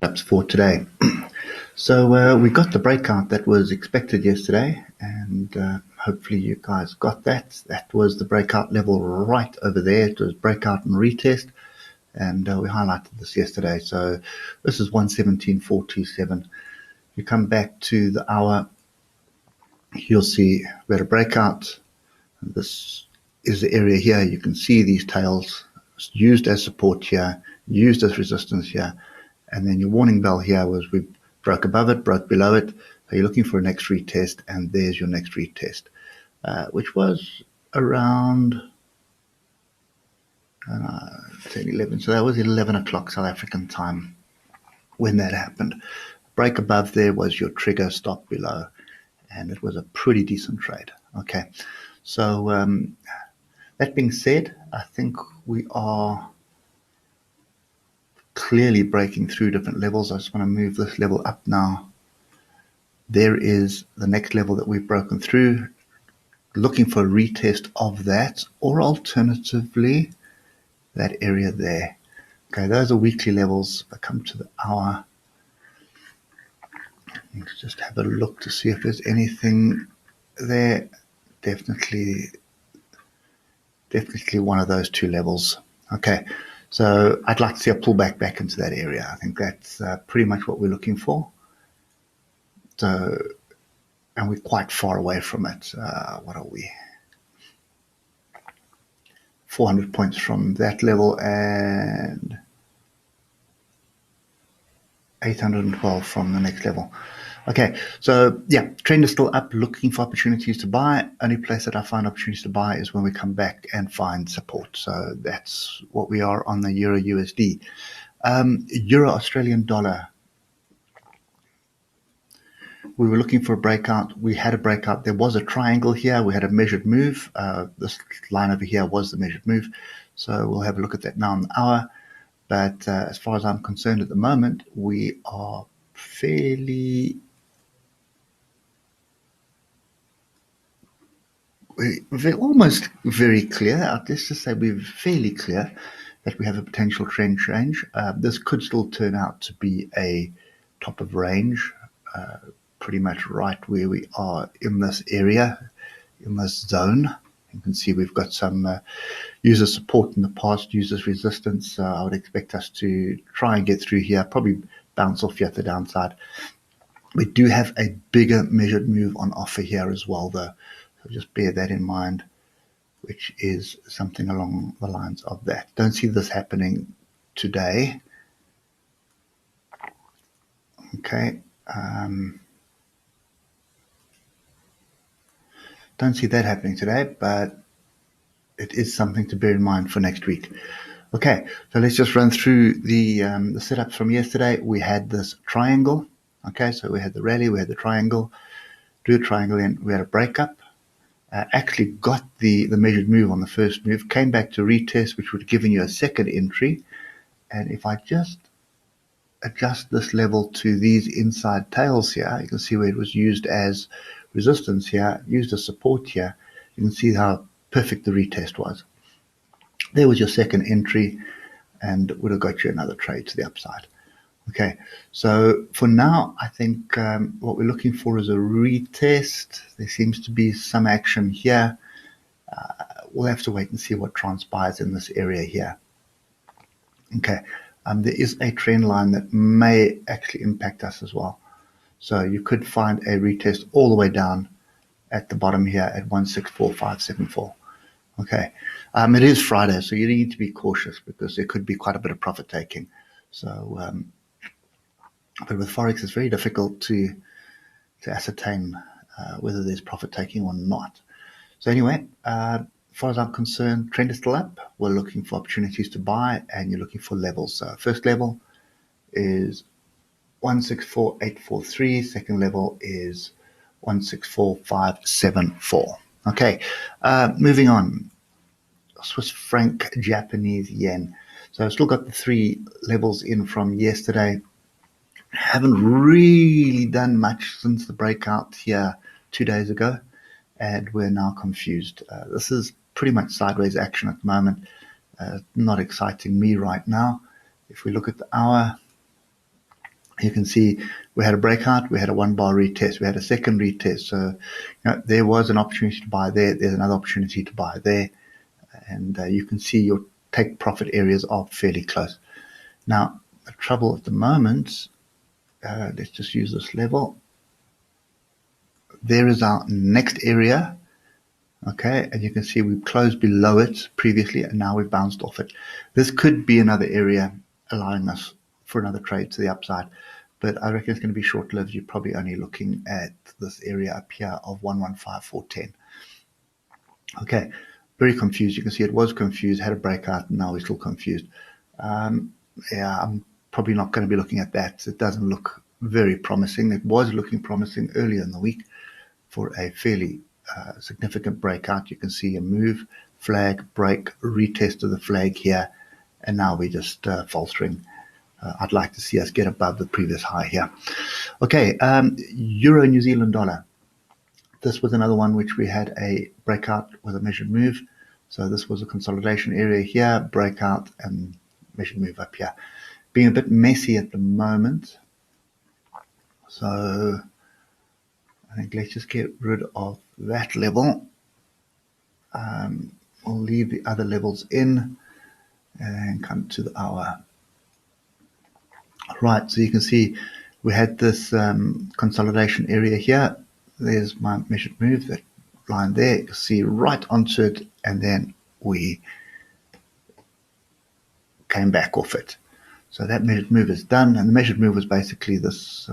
setups for today. So we got the breakout that was expected yesterday, and hopefully you guys got that. That was the breakout level right over there. It was breakout and retest, and we highlighted this yesterday. So this is 117.427. You come back to the hour, you'll see we had a breakout. This is the area here. You can see these tails used as support here, used as resistance here, and then your warning bell here was we broke above it, broke below it. So you're looking for a next retest, and there's your next retest, which was around 10, 11. So that was 11 o'clock South African time when that happened. Break above there was your trigger, stop below, and it was a pretty decent trade. Okay, so that being said, I think we are clearly breaking through different levels. I just want to move this level up now. There is the next level that we've broken through, looking for a retest of that, or alternatively that area there. Okay, those are weekly levels. I come to the hour. Let's just have a look to see if there's anything there. Definitely one of those two levels. Okay, so I'd like to see a pullback back into that area. I think that's pretty much what we're looking for. So, and we're quite far away from it. What are we? 400 points from that level and 812 from the next level. Okay, so yeah, trend is still up, looking for opportunities to buy. Only place that I find opportunities to buy is when we come back and find support. So that's what we are on the Euro USD. Euro Australian dollar. We were looking for a breakout. We had a breakout. There was a triangle here. We had a measured move. This line over here was the measured move. So we'll have a look at that now in the hour. But as far as I'm concerned at the moment, we are we're almost very clear. Let's just say we're fairly clear that we have a potential trend change. This could still turn out to be a top of range, pretty much right where we are in this area, in this zone. You can see we've got some user support in the past, users resistance. I would expect us to try and get through here, probably bounce off here at the downside. We do have a bigger measured move on offer here as well, though. So just bear that in mind, which is something along the lines of that. Don't see this happening today. Okay. Don't see that happening today, but it is something to bear in mind for next week. Okay, so let's just run through the setups from yesterday. We had this triangle. Okay, so we had the rally, we had the triangle, drew a triangle in, we had a breakup. Actually got the measured move on the first move, came back to retest, which would have given you a second entry. And if I just adjust this level to these inside tails here, you can see where it was used as resistance here, used as support here. You can see how perfect the retest was. There was your second entry, and would have got you another trade to the upside. Okay, so for now, I think what we're looking for is a retest. There seems to be some action here. We'll have to wait and see what transpires in this area here. Okay, there is a trend line that may actually impact us as well. So you could find a retest all the way down at the bottom here at 164.574. Okay, it is Friday, so you need to be cautious because there could be quite a bit of profit taking. So, but with Forex, it's very difficult to ascertain whether there's profit taking or not. So anyway, as far as I'm concerned, trend is still up. We're looking for opportunities to buy, and you're looking for levels. So first level is 164.843. Second level is 164.574. Okay, moving on. Swiss franc, Japanese yen. So I've still got the three levels in from yesterday. Haven't really done much since the breakout here 2 days ago, and we're now confused. This is pretty much sideways action at the moment. Not exciting me right now. If we look at the hour, You can see we had a breakout, we had a 1 bar retest, we had a second retest. So there was an opportunity to buy there. There's another opportunity to buy there. And you can see your take profit areas are fairly close. Now, the trouble at the moment, let's just use this level. There is our next area. Okay, and you can see we've closed below it previously, and now we've bounced off it. This could be another area allowing us for another trade to the upside, but I reckon it's going to be short-lived. You're probably only looking at this area up here of 115410. Okay, very confused. You can see it was confused, had a breakout, and now we're still confused. Yeah, I'm probably not going to be looking at that. It doesn't look very promising. It was looking promising earlier in the week for a fairly significant breakout. You can see a move, flag, break, retest of the flag here, and now we're just faltering. I'd like to see us get above the previous high here. Okay, Euro New Zealand dollar. This was another one which we had a breakout with a measured move. So this was a consolidation area here, breakout, and measured move up here. Being a bit messy at the moment. So I think let's just get rid of that level. We'll leave the other levels in and come to the hour. Right, so you can see we had this consolidation area here. There's my measured move, that line there. You can see right onto it, and then we came back off it. So that measured move is done, and the measured move was basically this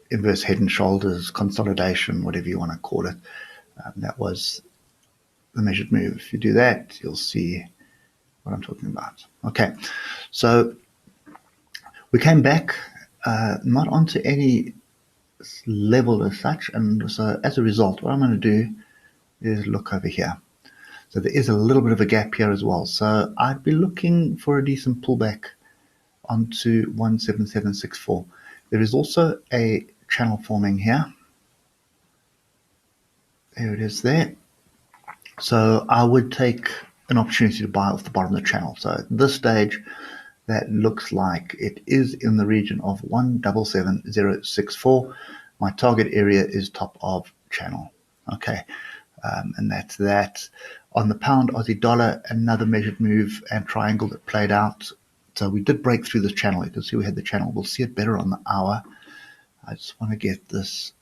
inverse head and shoulders consolidation, whatever you want to call it. That was the measured move. If you do that, you'll see what I'm talking about. Okay, so we came back not onto any level as such, and so as a result, what I'm going to do is look over here. So there is a little bit of a gap here as well. So I'd be looking for a decent pullback onto 17764. There is also a channel forming here. There it is there. So I would take an opportunity to buy off the bottom of the channel. So at this stage, that looks like it is in the region of 177064. My target area is top of channel. Okay, and that's that. On the pound Aussie dollar, another measured move and triangle that played out. So we did break through this channel. You can see we had the channel. We'll see it better on the hour. I just want to get this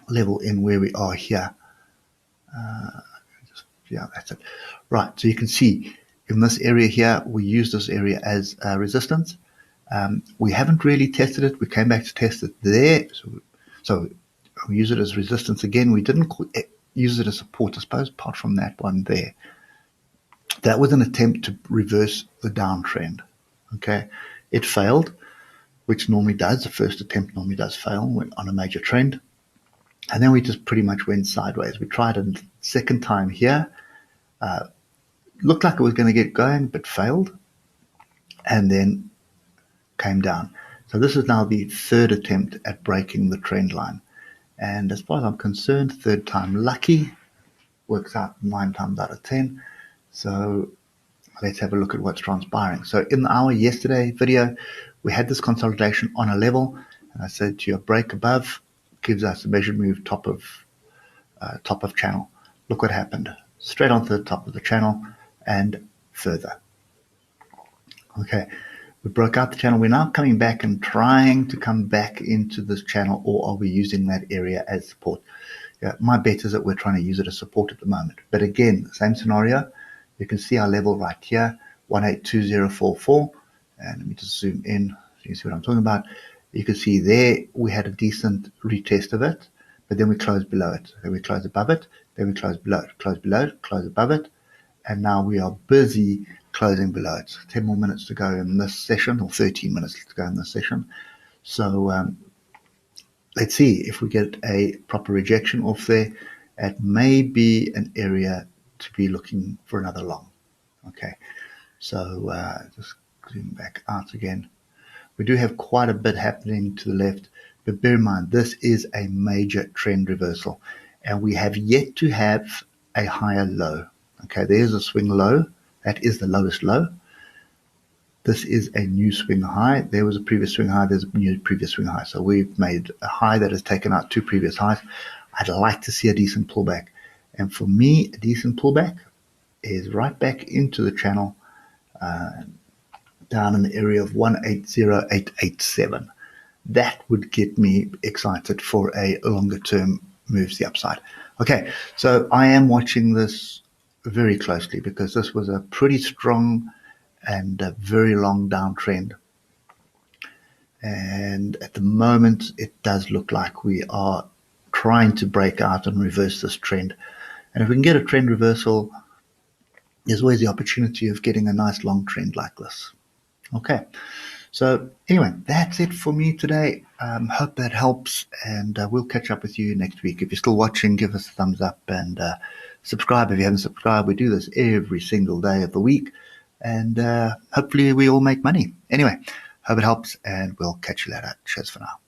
level in where we are here. Yeah, that's it. Right, so you can see in this area here, we use this area as resistance. We haven't really tested it. We came back to test it there. So we use it as resistance again. We didn't use it as support, I suppose, apart from that one there. That was an attempt to reverse the downtrend. Okay, it failed, which normally does. The first attempt normally does fail on a major trend. And then we just pretty much went sideways. We tried a second time here. Looked like it was going to get going, but failed. And then came down. So this is now the third attempt at breaking the trend line. And as far as I'm concerned, third time lucky. Works out 9 times out of 10. So let's have a look at what's transpiring. So in the hour yesterday video, we had this consolidation on a level. And I said to you, a break above gives us a measured move top of channel. Look what happened. Straight onto the top of the channel and further. Okay, we broke out the channel. We're now coming back and trying to come back into this channel, or are we using that area as support? Yeah, my bet is that we're trying to use it as support at the moment. But again, same scenario. You can see our level right here, 182044. And let me just zoom in so you can see what I'm talking about. You can see there we had a decent retest of it, but then we closed below it. Then we closed above it, then we closed below it, closed below it, closed above it, and now we are busy closing below it. 10 more minutes to go in this session, or 13 minutes to go in this session. So let's see if we get a proper rejection off there. It may be an area to be looking for another long. Okay, so just zoom back out again. We do have quite a bit happening to the left, but bear in mind, this is a major trend reversal, and we have yet to have a higher low. Okay, there's a swing low. That is the lowest low. This is a new swing high. There was a previous swing high. There's a new previous swing high. So we've made a high that has taken out two previous highs. I'd like to see a decent pullback. And for me, a decent pullback is right back into the channel, down in the area of 180887. That would get me excited for a longer term move to the upside. Okay, so I am watching this very closely because this was a pretty strong and a very long downtrend. And at the moment, it does look like we are trying to break out and reverse this trend. And if we can get a trend reversal, there's always the opportunity of getting a nice long trend like this. Okay, so anyway, that's it for me today. Hope that helps, and we'll catch up with you next week. If you're still watching, give us a thumbs up and subscribe if you haven't subscribed. We do this every single day of the week, and hopefully we all make money. Anyway, hope it helps, and we'll catch you later. Cheers for now.